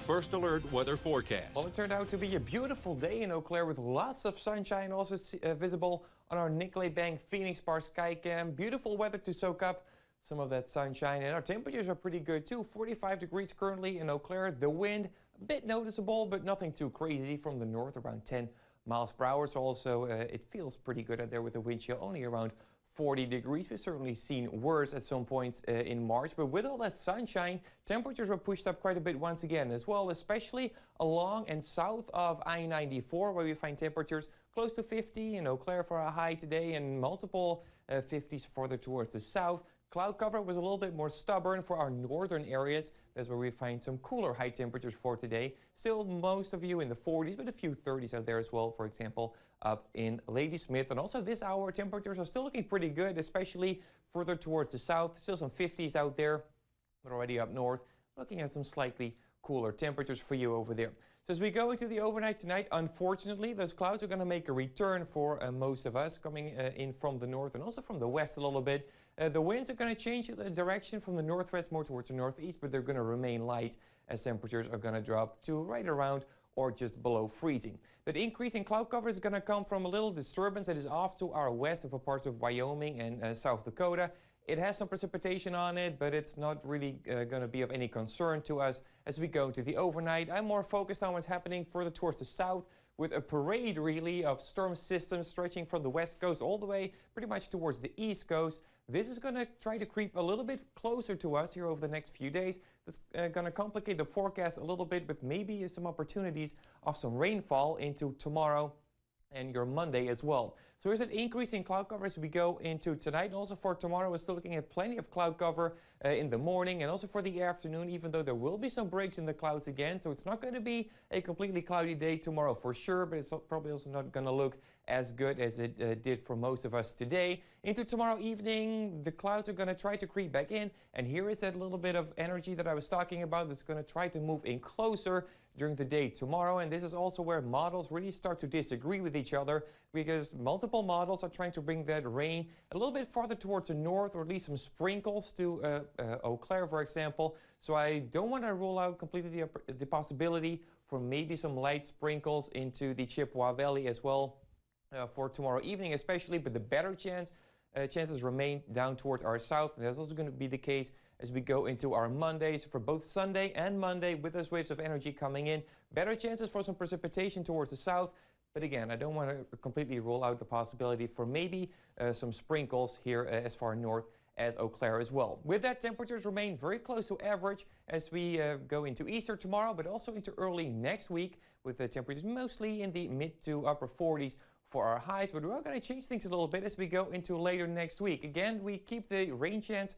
First alert weather forecast. Well, it turned out to be a beautiful day in Eau Claire with lots of sunshine also visible on our Nicolay Bank Phoenix Bar Skycam. Beautiful weather to soak up some of that sunshine, and our temperatures are pretty good too. 45 degrees currently in Eau Claire. The wind a bit noticeable, but nothing too crazy from the north, around 10 miles per hour. So also it feels pretty good out there with the wind chill only around 40 degrees. We've certainly seen worse at some points in March, but with all that sunshine, temperatures were pushed up quite a bit once again as well, especially along and south of I-94, where we find temperatures close to 50 in Eau Claire for a high today, and multiple 50s further towards the south. Cloud cover was a little bit more stubborn for our northern areas. That's where we find some cooler high temperatures for today. Still most of you in the 40s, but a few 30s out there as well, for example, up in Ladysmith. And also this hour, temperatures are still looking pretty good, especially further towards the south. Still some 50s out there, but already up north, looking at some slightly cooler temperatures for you over there. So as we go into the overnight tonight, unfortunately, those clouds are going to make a return for most of us, coming in from the north and also from the west a little bit. The winds are going to change the direction from the northwest more towards the northeast, but they're going to remain light as temperatures are going to drop to right around or just below freezing. That increase in cloud cover is going to come from a little disturbance that is off to our west of parts of Wyoming and South Dakota. It has some precipitation on it, but it's not really going to be of any concern to us as we go into the overnight. I'm more focused on what's happening further towards the south, with a parade really of storm systems stretching from the west coast all the way pretty much towards the east coast. This is going to try to creep a little bit closer to us here over the next few days. That's going to complicate the forecast a little bit, with maybe some opportunities of some rainfall into tomorrow and your Monday as well. So there's an increase in cloud cover as we go into tonight. And also for tomorrow, we're still looking at plenty of cloud cover in the morning and also for the afternoon, even though there will be some breaks in the clouds again. So it's not going to be a completely cloudy day tomorrow for sure, but it's probably also not going to look as good as it did for most of us today. Into tomorrow evening, the clouds are going to try to creep back in. And here is that little bit of energy that I was talking about that's going to try to move in closer during the day tomorrow. And this is also where models really start to disagree with each other, because multiple models are trying to bring that rain a little bit farther towards the north, or at least some sprinkles to Eau Claire, for example. So I don't want to rule out completely the possibility for maybe some light sprinkles into the Chippewa Valley as well for tomorrow evening especially, but the better chances remain down towards our south, and that's also going to be the case as we go into our Mondays for both Sunday and Monday with those waves of energy coming in. Better chances for some precipitation towards the south, but again, I don't want to completely rule out the possibility for maybe some sprinkles here as far north as Eau Claire as well. With that, temperatures remain very close to average as we go into Easter tomorrow, but also into early next week, with the temperatures mostly in the mid to upper 40s for our highs. But we're going to change things a little bit as we go into later next week. Again, we keep the rain chance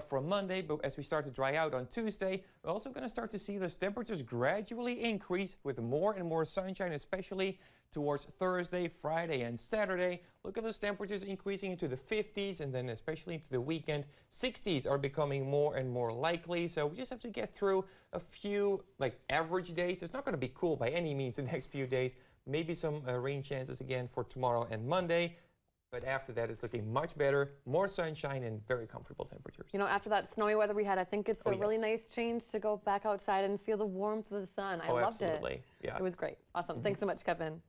for Monday, but as we start to dry out on Tuesday, we're also going to start to see those temperatures gradually increase with more and more sunshine, especially towards Thursday, Friday, and Saturday. Look at those temperatures increasing into the 50s, and then especially into the weekend, 60s are becoming more and more likely. So we just have to get through a few average days. It's not going to be cool by any means the next few days. Maybe some rain chances again for tomorrow and Monday. But after that, it's looking much better, more sunshine, and very comfortable temperatures. You know, after that snowy weather we had, I think it's a really nice change to go back outside and feel the warmth of the sun. I loved absolutely. it. Yeah. It was great. Awesome. Thanks so much, Kevin.